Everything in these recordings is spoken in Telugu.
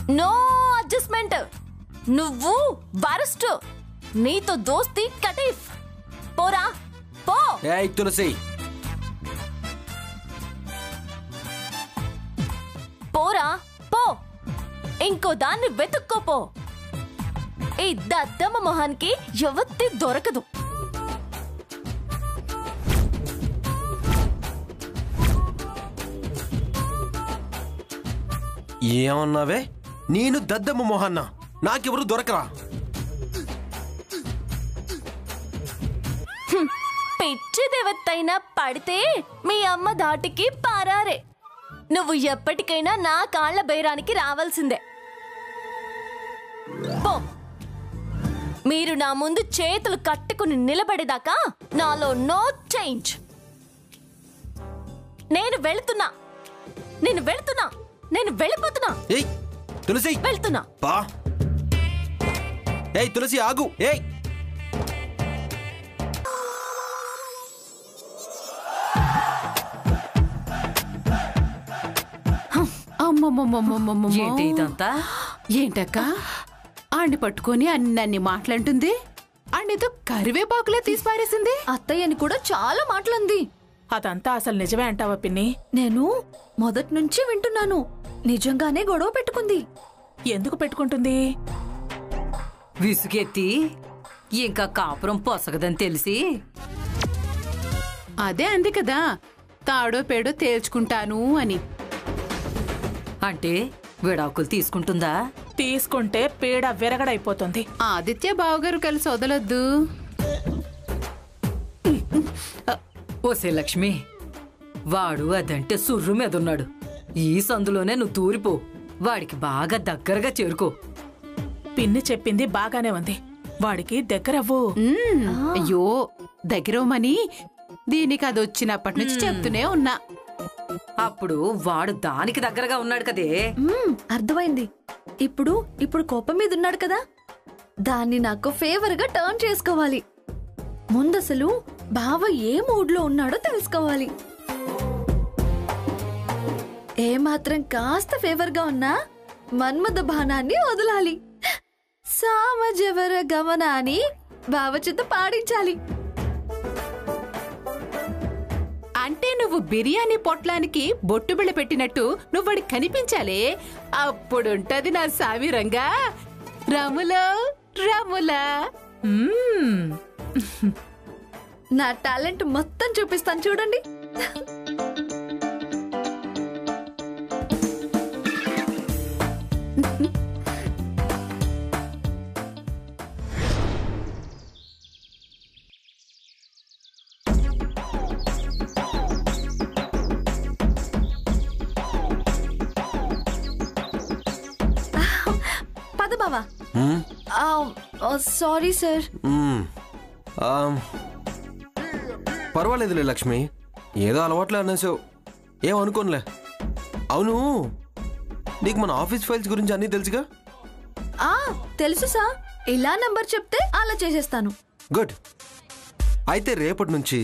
No adjustment. నువ్వు వరస్ట్. నీతో దోస్తి కటీఫ్. పోరా పో. ఏయ్ తులసి, పోరా పో. ఇంకో దాన్ని వెతుక్కోపో. ఈ దద్దమ్మ మొహానికి ఎవత్తి దొరకదు. ఏమన్నావే? నేను దద్దమ్మ మొహన్నా? నాకెవరు దొరకరా? పిచ్చి దేవత్తైనా పడితే మీ అమ్మ ధాటికి పారారే. నువ్వు ఎప్పటికైనా నా కాళ్ల బైరానికి రావాల్సిందే. పో. మీరు నా ముందు చేతులు కట్టుకుని నిలబడేదాకా నాలో నో చేంజ్. నేను వెళ్తున్నా. నేను వెళ్ళిపోతున్నా. ఏయ్ తులసి, వెళ్తున్నా. పా. ఏయ్ తులసి ఆగు. ఏయ్ ఏంటి ఇదంతా? ఏంటక్క ఆండి పట్టుకొని అన్ని మాటలంటుంది. ఆండితో కరివేపాకులే తీసి పారేసింది. అత్తయ్యని కూడా చాలా మాటలంది. అదంతా అసలు నిజమే అంటావా పిన్ని? నేను మొదటి నుంచి వింటున్నాను. నిజంగానే గొడవ పెట్టుకుంది. ఎందుకు పెట్టుకుంటుంది? విసుగెత్తి ఇంకా కాపురం పొసగదని తెలిసి. అదే అంది కదా, తాడో పేడో తేల్చుకుంటాను అని. అంటే విడాకులు తీసుకుంటుందా? తీసుకుంటే పీడ విరగడైపోతుంది. ఆదిత్య బావగారు కలిసి వదలొద్దు. ఓసే లక్ష్మి, వాడు అదంటే సుర్రు మీదున్నాడు. ఈ సందులోనే నువ్వు తూరిపో. వాడికి బాగా దగ్గరగా చేరుకో. పిన్ని చెప్పింది బాగానే ఉంది. వాడికి దగ్గరవ్వు. అయ్యో, దగ్గరవమని దీనికి అది వచ్చినప్పటి నుంచి చెప్తూనే ఉన్నా. అప్పుడు వాడు దానికి దగ్గరగా ఉన్నాడు కదే. అర్థమైంది. ఇప్పుడు కోపం మీద ఉన్నాడు కదా, దాన్ని నాకు ఫేవర్ గా టర్న్ చేసుకోవాలి. ముందసలు బావ ఏ మూడ్ లో ఉన్నాడో తెలుసుకోవాలి. ఏమాత్రం కాస్త ఫేవర్ గా ఉన్నా మన్మథ బాణాన్ని వదలాలి. సామజవర గమనాన్ని బావ చేత పాడించాలి. అంటే నువ్వు బిర్యానీ పొట్లానికి బొట్టు బిళ్ళ పెట్టినట్టు నువ్వు వాడికి కనిపించాలే. అప్పుడుంటది నా సామిరంగా. రములో రములా. నా టాలెంట్ మొత్తం చూపిస్తాను చూడండి. పద బావా. Sorry sir. పర్వాలేదులే లక్ష్మి, ఏదో అలవాట్లే అనేసావు. ఏమనుకోనులే. అవును, నీకు మన ఆఫీస్ ఫైల్స్ గురించి అన్నీ తెలుసుగా? తెలుసు సార్. ఇలా నంబర్ చెప్తే అలా చేసేస్తాను. గుడ్. అయితే రేపటి నుంచి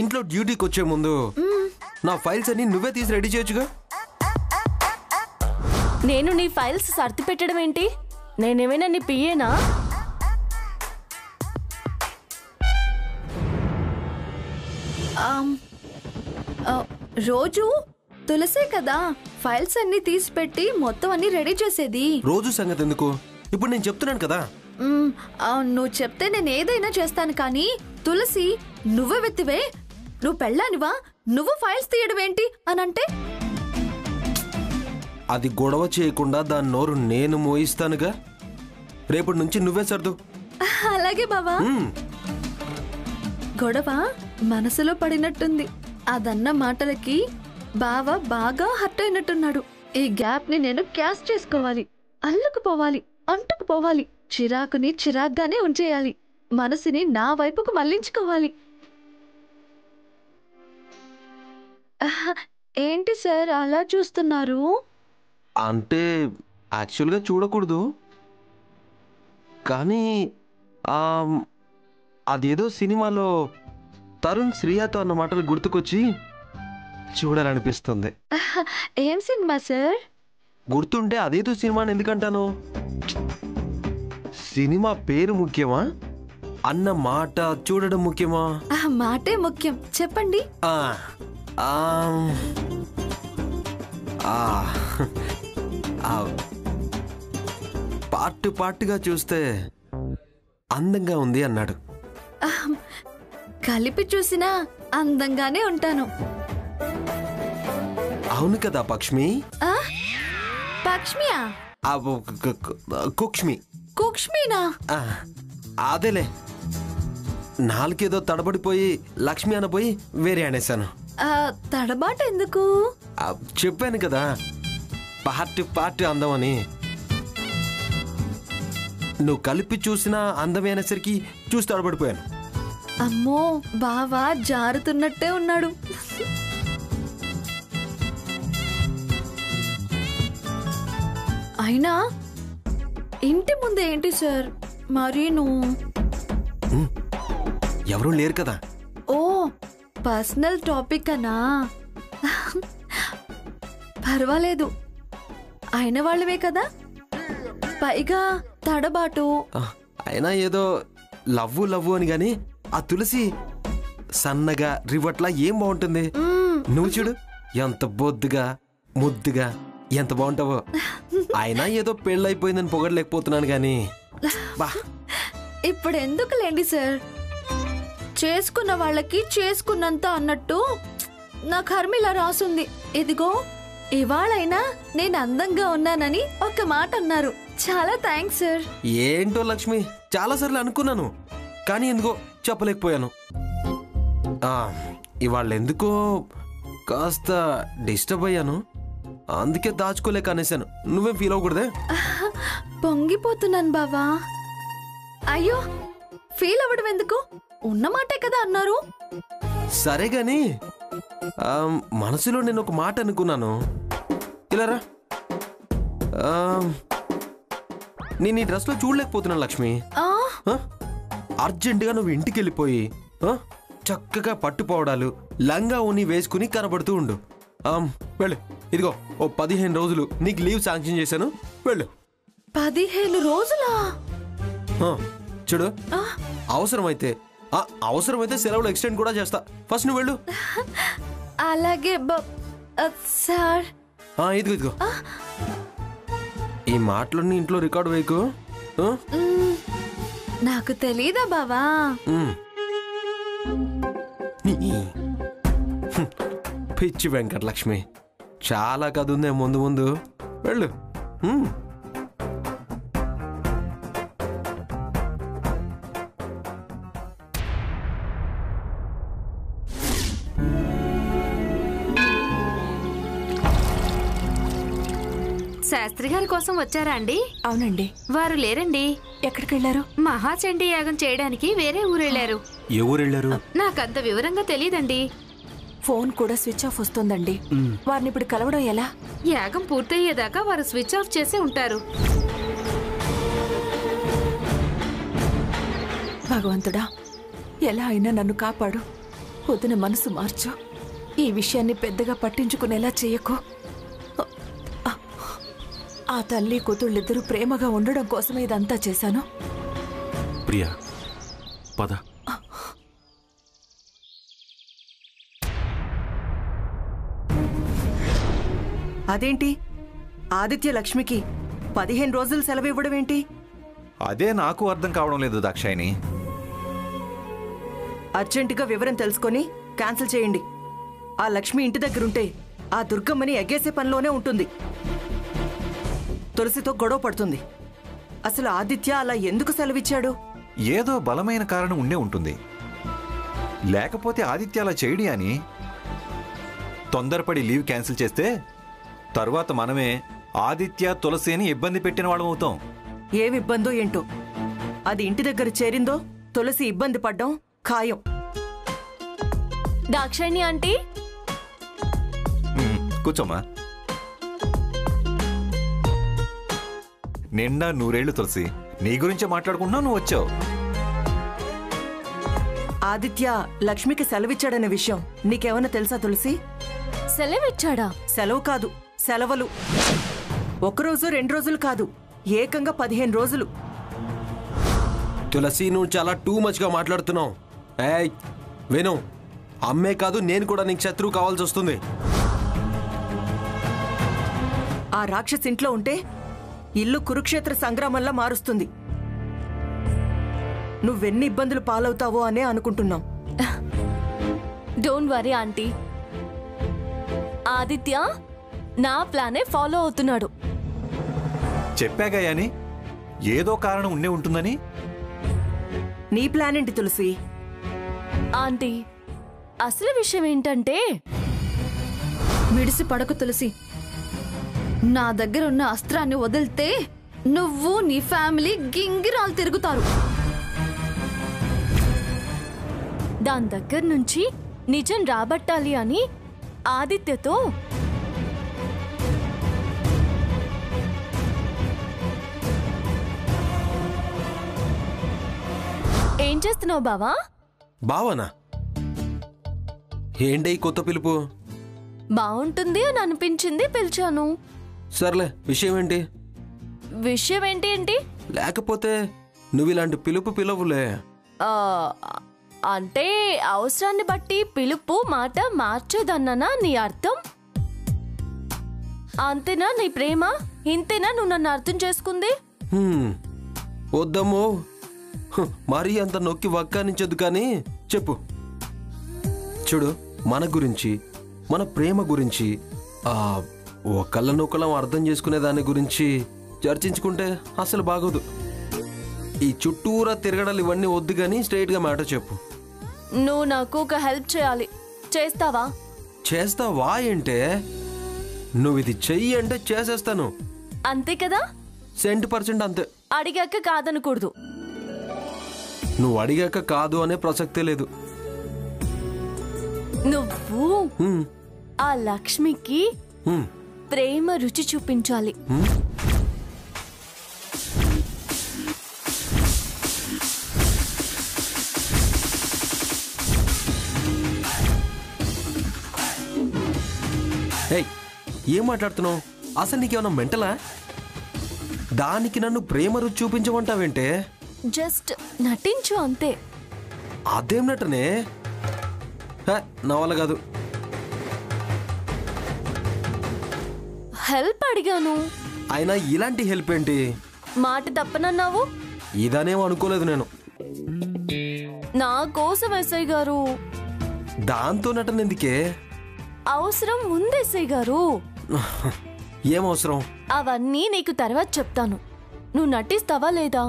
ఇంట్లో డ్యూటీకి వచ్చే ముందు నా ఫైల్స్ అన్ని నువ్వే తీసి రెడీ చేయొచ్చుగా? నేను నీ ఫైల్స్ సర్ది పెట్టడం ఏంటి? నేనేమైనా నీ పియేనా? రోజు తులసే కదా ఫైల్స్ అన్ని తీసి పెట్టి మొత్తం అన్ని రెడీ చేసేది. రోజు సంగతి ఎందుకు, ఇప్పుడు నేను చెప్తున్నాను కదా. నువ్వు చెప్తే నేను ఏదైనా చేస్తాను, కానీ తులసి నువ్వే వెత్తివే, నువ్వు పెళ్ళానివా, నువ్వు ఫైల్స్ తీయడం ఏంటి అనంటే? అది గొడవ చేయకుండా దాని నోరు నేను మోయిస్తానుగా. రేపటి నుంచి నువ్వే సర్దు. అలాగే బావా. గొడవ మనసులో పడినట్టుంది. అదన్న మాటలకి బావ బాగా హర్ట్ అయినట్టున్నాడు. ఈ గ్యాప్ ని నేను క్యాష్ చేసుకోవాలి, అల్లుకుపోవాలి, అంటుకుపోవాలి. చిరాకుని చిరాగ్గానే ఉంచేయాలి, మనసుని నా వైపుకు మళ్లించుకోవాలి. ఏంటి సార్ అలా చూస్తున్నారు? అంటే యాక్చువల్గా చూడకూడదు, కానీ అదేదో సినిమాలో తరుణ్ శ్రీయాతో అన్న మాటలు గుర్తుకొచ్చి చూడాలనిపిస్తుంది. ఏం సినిమా సార్? గుర్తుంటే అదేదో సినిమాని ఎందుకంటాను? సినిమా పేరు ముఖ్యమా అన్న మాట చూడడం ముఖ్యమా? ఆ మాటే ముఖ్యం, చెప్పండి. ఆ, ఆ, ఆ, ఆ, పార్ట్గా చూస్తే అందంగా ఉంది అన్నాడు. కలిపి చూసినా అందంగానే ఉంటాను. అవును కదా పక్ష్మి? ఆ పక్ష్మియా? కుక్ష్మి. కుక్ష్మినా? అదేలే, నాలుకేదో తడబడిపోయి లక్ష్మి అనపోయి వేరే అనేసాను. తడబాటు ఎందుకు? చెప్పాను కదా, పార్ట్ అందం అని. నువ్వు కలిపి చూసిన అందమే అనేసరికి చూసి తడబడిపోయాను. అమ్మో, బావా జారుతున్నట్టే ఉన్నాడు. అయినా ఇంటి ముందు ఏంటి సార్ మరీను? ఎవరూ లేరు కదా. ఓ, పర్సనల్ టాపిక్ అనా? పర్వాలేదు, అయిన వాళ్ళవే కదా. పైగా తడబాటు. అయినా ఏదో లవ్వు అని గాని ఆ తులసి సన్నగా రివట్లా ఏం బాగుంటుంది. నువ్వు చూడు, ఎంత బొద్దుగా ముద్దుగా ఎంత బాగుంటావో. అయినా ఏదో పెళ్ళైపోయిందని పొగడలేకపోతున్నాను గాని. బా, ఇప్పుడు ఎందుకులేండి సార్, చేసుకున్న వాళ్ళకి చేసుకున్నంత అన్నట్టు నా కర్మిలా రాసుంది. ఇదిగో, ఇవాళైనా నేను అందంగా ఉన్నానని ఒక మాట అన్నారు. చాలా థ్యాంక్స్ సార్. ఏంటో లక్ష్మి, చాలా సార్లు అనుకున్నాను కానీ ఎందుకో చెప్పలేకపోయాను. ఇవాళ ఎందుకో కాస్త డిస్టర్బ్ అయ్యాను, అందుకే దాచుకోలేక అనేసాను. నువ్వేం ఫీల్ అవ్వకూడదే. పొంగిపోతున్నాను బావా. అయ్యో, ఫీల్ అవ్వడం ఎందుకు, ఉన్నమాటే కదా అన్నారు. సరే గాని మనసులో నేను ఒక మాట అనుకున్నాను. ఇలారా, నేను ఈ డ్రెస్ లో చూడలేకపోతున్నాను లక్ష్మి. అర్జెంటుగా నువ్వు ఇంటికి వెళ్ళిపోయి చక్కగా పట్టుపోవడాలు లంగా ఉని వేసుకుని కనబడుతూ ఉండు. వెళ్ళు. ఇదిగో ఓ 15 రోజులు నీకు లీవ్ శాంక్షన్ చేశాను, వెళ్ళు. 15 రోజులా? చూడు, అవసరమైతే సెలవులు ఎక్స్టెండ్ కూడా చేస్తా. ఫస్ట్ నువ్వు వెళ్ళు. అలాగే సార్. ఇదిగో ఈ మాటలన్నీ ఇంట్లో రికార్డు వేయకు. నాకు తెలీదా బావా? పిచ్చి వెంకటలక్ష్మి, చాలా కథ ఉందే ముందు వెళ్ళు. శాస్త్రి గారి కోసం వచ్చారా అండి? అవునండి. వారు లేరండి. ఎక్కడికి వెళ్ళారు? మహాచండీ యాగం చేయడానికి వేరే ఊరెళ్ళారు. ఏ ఊరెళ్ళారు? నాకంత వివరంగా తెలీదండి. ఫోన్ కూడా స్విచ్ ఆఫ్ వస్తుందండి. వారిని ఇప్పుడు కలవడం ఎలా? యాగం పూర్తయ్యేదాకా వారు స్విచ్ ఆఫ్ చేసి ఉంటారు. భగవంతుడా, ఎలా అయినా నన్ను కాపాడు. పొద్దున మనసు మార్చు. ఈ విషయాన్ని పెద్దగా పట్టించుకునేలా చెయ్యకు. ఆ తల్లి కూతుళ్ళిద్దరూ ప్రేమగా ఉండడం కోసమే ఇదంతా చేశాను. ప్రియా, పద. అదేంటి, ఆదిత్య లక్ష్మికి 15 రోజులు సెలవు ఇవ్వడం ఏంటి? అదే నాకు అర్థం కావడం లేదు దాక్షాయిని. అర్జెంటుగా వివరం తెలుసుకొని క్యాన్సిల్ చేయండి. ఆ లక్ష్మి ఇంటి దగ్గరుంటే ఆ దుర్గమ్మని ఎగ్గేసే పనిలోనే ఉంటుంది. తులసితో గొడవ పడుతుంది. అసలు ఆదిత్య అలా ఎందుకు సెలవిచ్చాడు? ఏదో బలమైన కారణం ఉండే ఉంటుంది, లేకపోతే ఆదిత్య అలా చేయడి అని. తొందరపడి లీవ్ క్యాన్సిల్ చేస్తే తరువాత మనమే ఆదిత్య తులసి అని ఇబ్బంది పెట్టిన వాళ్ళం అవుతాం. ఏమి ఇబ్బందో ఏంటో, అది ఇంటి దగ్గర చేరిందో తులసి ఇబ్బంది పడ్డం ఖాయం. దాక్షాయిని ఆంటీ, కూర్చోమ్మా. నిండా 100 ఏళ్లు తులసి, నీ గురించే మాట్లాడుకుంటున్నావు, నువ్వు వచ్చావు. ఆదిత్య లక్ష్మికి సెలవిచ్చాడనే విషయం నీకేమన్నా తెలుసా తులసి? సెలవిచ్చాడా? సెలవు కాదు, సెలవులు. ఒకరోజు 2 రోజులు కాదు, ఏకంగా 15 రోజులు. తులసి, నువ్వు చాలా టూ మచ్గా మాట్లాడుతున్నావు. ఏయ్ విను, అమ్మే కాదు నేను కూడా నీకు శత్రువు కావాల్సి వస్తుంది. ఆ రాక్షసి ఇంట్లో ఉంటే ఇల్లు కురుక్షేత్ర సంగ్రామంలా మారుస్తుంది. నువ్వెన్ని ఇబ్బందులు పాలవుతావో అనే అనుకుంటున్నాం. Don't worry aunty. ఆదిత్య నా ప్లానే ఫాలో అవుతున్నాడు. చెప్పాగా యాని, ఏదో కారణం ఉండే ఉంటుందని. నీ ప్లాన్ ఏంటి తులసి? ఆంటీ, అసలు విషయం ఏంటంటే, మిడిసి పడకు తులసి. నా దగ్గర ఉన్న అస్త్రాన్ని వదిలితే నువ్వు నీ ఫ్యామిలీ గింగిరాలు తిరుగుతారు. దాని దగ్గర నుంచి నిజం రాబట్టాలి అని ఆదిత్యతో ఏం చేస్తున్నావు బావా? బావనా? ఏంటి ఈ కొత్త పిలుపు? బాగుంటుంది అని అనిపించింది, పిలిచాను. సర్లే, విషయం ఏంటి? విషయం ఏంటి ఏంటి? లేకపోతే నువ్వు ఇలాంటి పిలుపు పిలవులే. ఆ, అంటే అవసరాన్ని బట్టి పిలుపు మాట మార్చేదన్నానా నీ అర్థం? అంతేనా నీ ప్రేమ? ఇంతేనా నువ్వు నన్ను అర్థం చేసుకుంది? వద్దమ్మో, మరీ అంత నొక్కి వక్కానించదు కానీ చెప్పు. చూడు, మన గురించి, మన ప్రేమ గురించి, ఒకళ్ళనొకళ్ళం అర్థం చేసుకునే దాని గురించి చర్చించుకుంటే అసలు బాగోదు. ఈ చుట్టూరా తిరగడాలు ఇవన్నీ వద్దు కానీ స్ట్రైట్గా మ్యాటర్ చెప్పు. నువ్వు నాకు ఒక హెల్ప్ చేయాలి. చేస్తావా? చేస్తావా ఏంటే? నువ్వు ఇది చెయ్యి అంటే చేసేస్తాను. అంతే కదా? 100% అంతే. అడిగాక కాదనకూడదు. నువ్వు అడిగాక కాదు అనే ప్రసక్తే లేదు. నువ్వు ఆ లక్ష్మికి ప్రేమ రుచి చూపించాలి. ఏం మాట్లాడుతున్నావు? అసలు నీకేమన్నా మెంటలా? దానికి నన్ను ప్రేమ రుచి చూపించమంటావేంటే? జస్ట్ నటించు అంతే. అదేం నటనే? నా వల్ల కాదు. హెల్ప్ అడిగాను. అయినా ఇలాంటి హెల్ప్ ఏంటి? మాట తప్పనన్నావు. ఇదనేమో అనుకోలేదు నేను. నా కోసం ఎస్ఐ గారు. దాంతో నటన ఎందుకే? అవసరం ఉంది ఎస్ఐ గారు. ఏం అవసరం? అవన్నీ నీకు తర్వాత చెప్తాను. నువ్వు నటిస్తావా లేదా?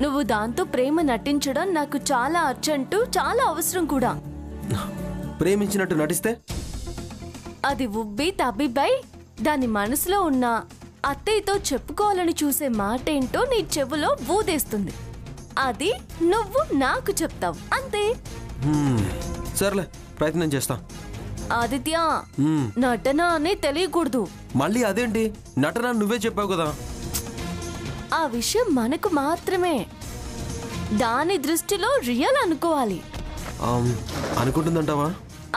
నువ్వు దాంతో ప్రేమ నటించడం నాకు చాలా అర్జెంటు, చాలా అవసరం కూడా. ప్రేమించినట్టు నటిస్తే? అది ఉబ్బి తబ్బిబ్బై దాని మనసులో ఉన్న అత్తయ్యతో చెప్పుకోవాలని చూసే మాటేంటో నీ చెవులో ఊదేస్తుంది. అది నువ్వు నాకు చెప్తావు అంతే. సర్లే, ప్రయత్నం చేస్తా. ఆదిత్య, నటన అని తెలియకూడదు. మళ్ళీ అదేంటి? నటన నువ్వే చెప్పావు కదా. ఆ విషయం మనకు మాత్రమే. దాని దృష్టిలో రియల్ అనుకోవాలి. అనుకుంటుందంటావా?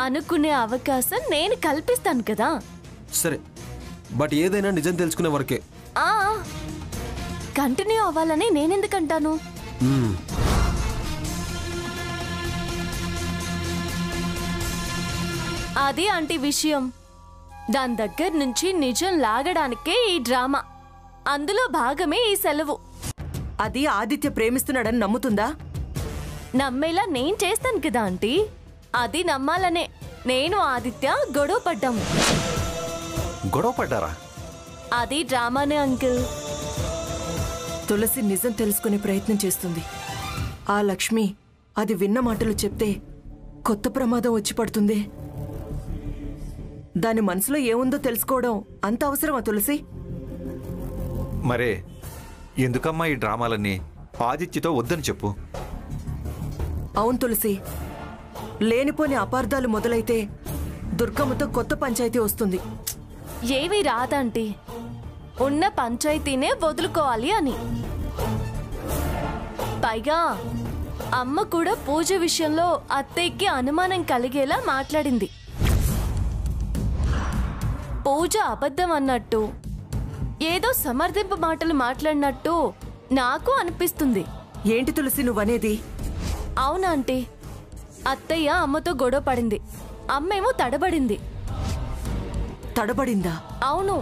అనుకునే అవకాశం నేను కల్పిస్తాను కదా. సరే, బట్ ఏదైనా నిజం తెలుసుకునే వరకే. కంటిన్యూ అవ్వాలని నేనెందుకంటాను? అది ఆంటీ విషయం. దాని దగ్గర నుంచి నిజం లాగడానికే ఈ డ్రామా. అందులో భాగమే ఈ సెలవు. అది ఆదిత్య ప్రేమిస్తున్నాడని నమ్ముతుందా? నమ్మేలా నేను చేస్తాను కదా ఆంటీ. అది నమ్మాలనే నేను ఆదిత్య గొడవ పడ్డాము. గొడవ పడ్డారా? అది డ్రామానే అంకిల్. తులసి నిజం తెలుసుకునే ప్రయత్నం చేస్తుంది. ఆ లక్ష్మి అది విన్న మాటలు చెప్తే కొత్త ప్రమాదం వచ్చి పడుతుంది. దాని మనసులో ఏముందో తెలుసుకోవడం అంత అవసరమా తులసి? మరే ఎందుకమ్మా ఈ డ్రామాలన్నీ? ఆదిత్యతో వద్దని చెప్పు. అవును తులసి, లేనిపోని అపార్థాలు మొదలైతే దుర్గమ్మతో కొత్త పంచాయతీ వస్తుంది. ఏవి రాదంటీ, ఉన్న పంచాయతీనే వదులుకోవాలి అని. పైగా అమ్మ కూడా పూజ విషయంలో అత్తయ్యకి అనుమానం కలిగేలా మాట్లాడింది. పూజ అబద్ధం అన్నట్టు ఏదో సమర్థింపు మాటలు మాట్లాడినట్టు నాకు అనిపిస్తుంది. ఏంటి తులసి నువ్వనేది? అవునా ఆంటీ, అత్తయ్య అమ్మతో గొడవ పడింది, అమ్మేమో తడబడింది. తడబడిందా? అవును,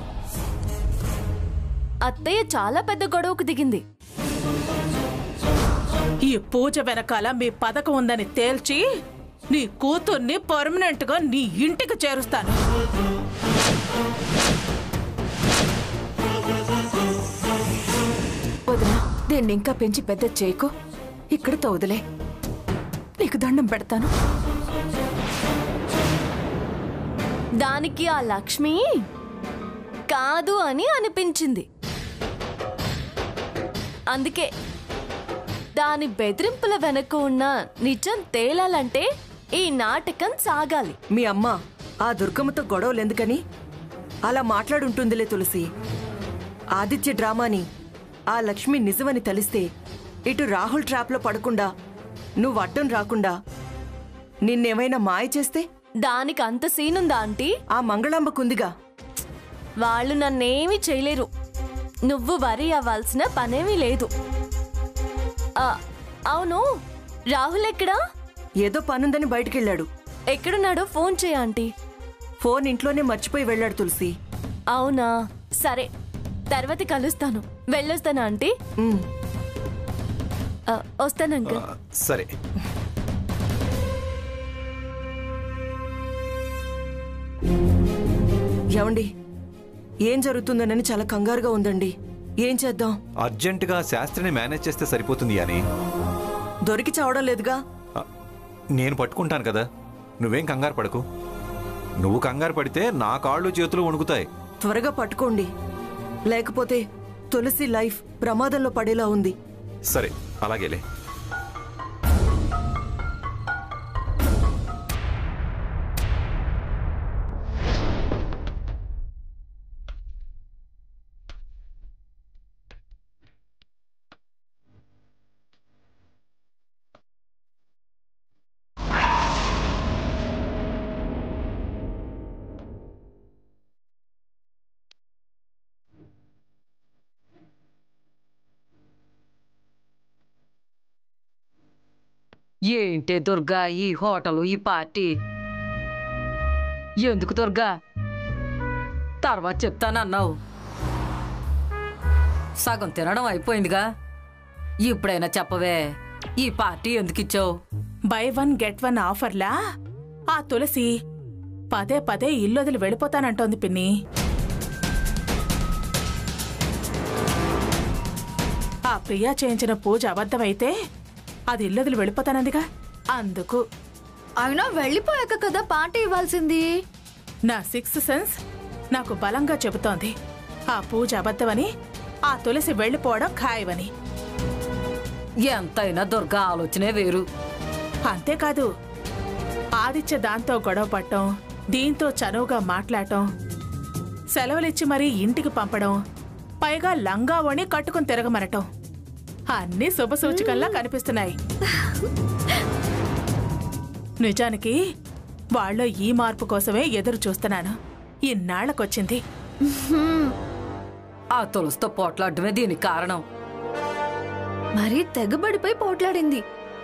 అత్తయ్య చాలా పెద్ద గొడవకు దిగింది. ఈ పూజ వెనకాల మీ పథకం ఉందని తేల్చి నీ కూతుర్ని పర్మనెంట్ గా నీ ఇంటికి చేరుస్తాను. వదినా, దీన్ని ఇంకా పెంచి పెద్ద చేయకు, ఇక్కడితో వదిలే. నీకు దండం పెడతాను. దానికి ఆ లక్ష్మి కాదు అని అనిపించింది. అందుకే దాని బెదిరింపుల వెనక ఉన్న నిజం తేలాలంటే ఈ నాటకం సాగాలి. మీ అమ్మ ఆ దుర్గమ్మతో గొడవలెందుకని అలా మాట్లాడుంటుందిలే తులసి. ఆదిత్య డ్రామాని ఆ లక్ష్మి నిజమని తెలిస్తే ఇటు రాహుల్ ట్రాప్లో పడకుండా నువ్వు అడ్డం రాకుండా నిన్నేమైనా మాయ చేస్తే? దానికి అంత సీనుందా ఆంటీ? ఆ మంగళాంబకుందిగా. వాళ్ళు నన్నేమీ చేయలేరు. నువ్వు వరి అవ్వాల్సిన పనేమీ లేదు. అవును, రాహుల్ ఎక్కడా? ఏదో పనుందని బయటికెళ్ళాడు. ఎక్కడున్నాడో ఫోన్ చేయ ఆంటీ. ఫోన్ ఇంట్లోనే మర్చిపోయి వెళ్ళాడు తులసి. అవునా, సరే, తర్వాత కలుస్తాను. వెళ్ళొస్తాను ఆంటీ. వస్తాను అంకుల్. సరే. ఏమండి, ఏం జరుగుతుందోనని చాలా కంగారుగా ఉందండి. ఏం చేద్దాం? అర్జెంటుగా శాస్త్రిని మేనేజ్ చేస్తే సరిపోతుంది అని. దొరికి చావడం లేదుగా. నేను పట్టుకుంటాను కదా, నువ్వేం కంగారు పడకు. నువ్వు కంగారు పడితే నా కాళ్ళు చేతులు వణుకుతాయి. త్వరగా పట్టుకోండి, లేకపోతే తులసి లైఫ్ ప్రమాదంలో పడేలా ఉంది. సరే, అలాగేలే. ఏంటే దుర్గా ఈ హోటలు, ఈ పార్టీ ఎందుకు దుర్గా? తర్వాత చెప్తానన్నావు. సగం తినడం అయిపోయిందిగా, ఇప్పుడైనా చెప్పవే, ఈ పార్టీ ఎందుకు ఇచ్చావు? బై 1 get 1 ఆఫర్లా ఆ తులసి పదే పదే ఇల్లు వదిలి వెళ్ళిపోతానంటోంది పిన్ని. ఆ ప్రియా చేయించిన పూజ అబద్ధమైతే అది ఇల్లు వదిలి వెళ్ళిపోతానందిగా, అందుకు. అయినా వెళ్ళిపోయాక కదా పార్టీ ఇవ్వాల్సింది. నా 6th సెన్స్ నాకు బలంగా చెబుతోంది ఆ పూజ అబద్ధమని, ఆ తులసి వెళ్ళిపోవడం ఖాయమని. ఎంతైనా దుర్గా ఆలోచనే వేరు. అంతేకాదు, ఆదిత్య దాంతో గొడవ పట్టడం, దీంతో చనువుగా మాట్లాడటం, సెలవులిచ్చి మరీ ఇంటికి పంపడం, పైగా లంగా వణి కట్టుకుని తిరగమనటం అన్నీ శుభసూచకంలా కనిపిస్తున్నాయి. నిజానికి వాళ్ళ ఈ మార్పు కోసమే ఎదురు చూస్తున్నాను. ఇన్నాళ్లకొచ్చింది. ఆ తులసితో పోట్లాడమే దీనికి కారణం. మరీ తెగబడిపోయి పోట్లాడింది.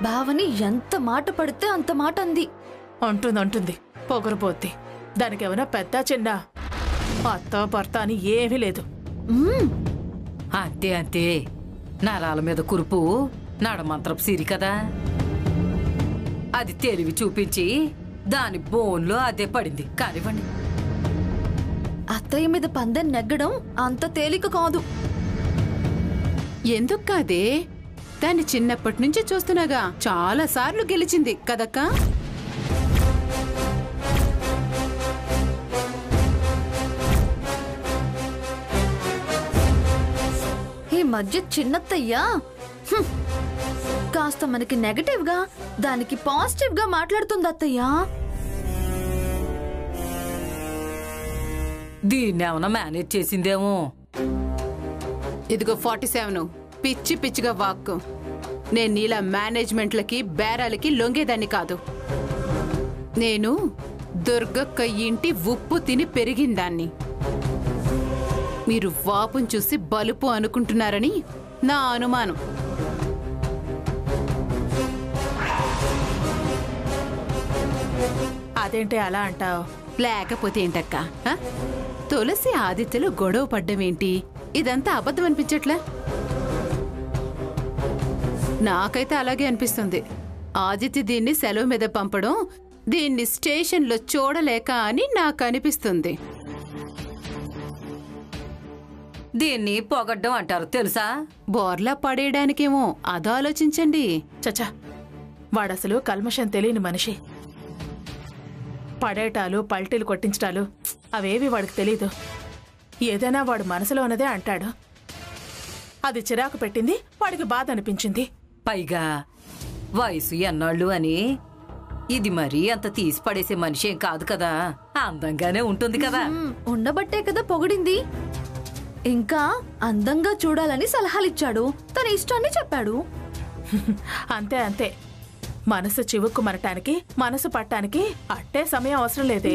భావని ఎంత మాట పడితే అంత మాట అంది. అంటుంది పొగరుపోద్ది. దానికేమైనా పెద్ద చిన్న అత్త భర్త అని ఏమీ లేదు. అంతే అంతే, నరాల మీద కురుపు నడమంత్రపు సిరి కదా. అది తెలివి చూపించి దాని బోన్లో అదే పడింది. కానివ్వండి. అత్తయ్య మీద పందెం నెగ్గడం అంత తేలిక కాదు. ఎందుకు కాదే? దాన్ని చిన్నప్పటి నుంచి చూస్తున్నాగా, చాలా సార్లు గెలిచింది కదక్కా. ఈ మధ్య చిన్నత్తయ్య కాస్త మనకి నెగటివ్ గా, దానికి పాజిటివ్ గా మాట్లాడుతుంది అత్తయ్య. దీన్నేమన్నా మేనేజ్ చేసిందేమో. ఇదిగో 47 పిచ్చి పిచ్చిగా వాక్కు. నేను నీలా మేనేజ్మెంట్లకి బేరాలకి లొంగేదాన్ని కాదు. నేను దుర్గక్క ఇంటి ఉప్పు తిని పెరిగిందాన్ని. మీరు వాపును చూసి బలుపు అనుకుంటున్నారని నా అనుమానం. అదేంటి అలా అంటావు? లేకపోతే ఏంటక్క? తులసి ఆదిత్యలు గొడవ పడ్డమేంటి? ఇదంతా అబద్ధం అనిపించట్లే? నాకైతే అలాగే అనిపిస్తుంది. ఆదిత్య దీన్ని సెలవు మీద పంపడం, దీన్ని స్టేషన్లో చూడలేక అని నాకు అనిపిస్తుంది. దీన్ని పొగడ్డం అంటారు తెలుసా? బోర్లా పడేయడానికేమో, అదో ఆలోచించండి. చచ్చా, వాడసలు కల్మషం తెలియని మనిషి. పడేటాలు పల్టీలు కొట్టించటాలు అవేవి వాడికి తెలీదు. ఏదైనా వాడు మనసులో ఉన్నదే అంటాడు. అది చిరాకు పెట్టింది, వాడికి బాధ అనిపించింది. పైగా వయసు ఎన్నాళ్ళు అని ఇది మరీ అంత తీసి పడేసే మనిషి ఏం కాదు కదా, అందంగానే ఉంటుంది కదా. ఉండబట్టే కదా పొగిడింది. ఇంకా అందంగా చూడాలని సలహాలిచ్చాడు, తన ఇష్టాన్ని చెప్పాడు. అంతే అంతే. మనసు చివుక్కు మనటానికి, మనసు పట్టానికి అట్టే సమయం అవసరం లేదే.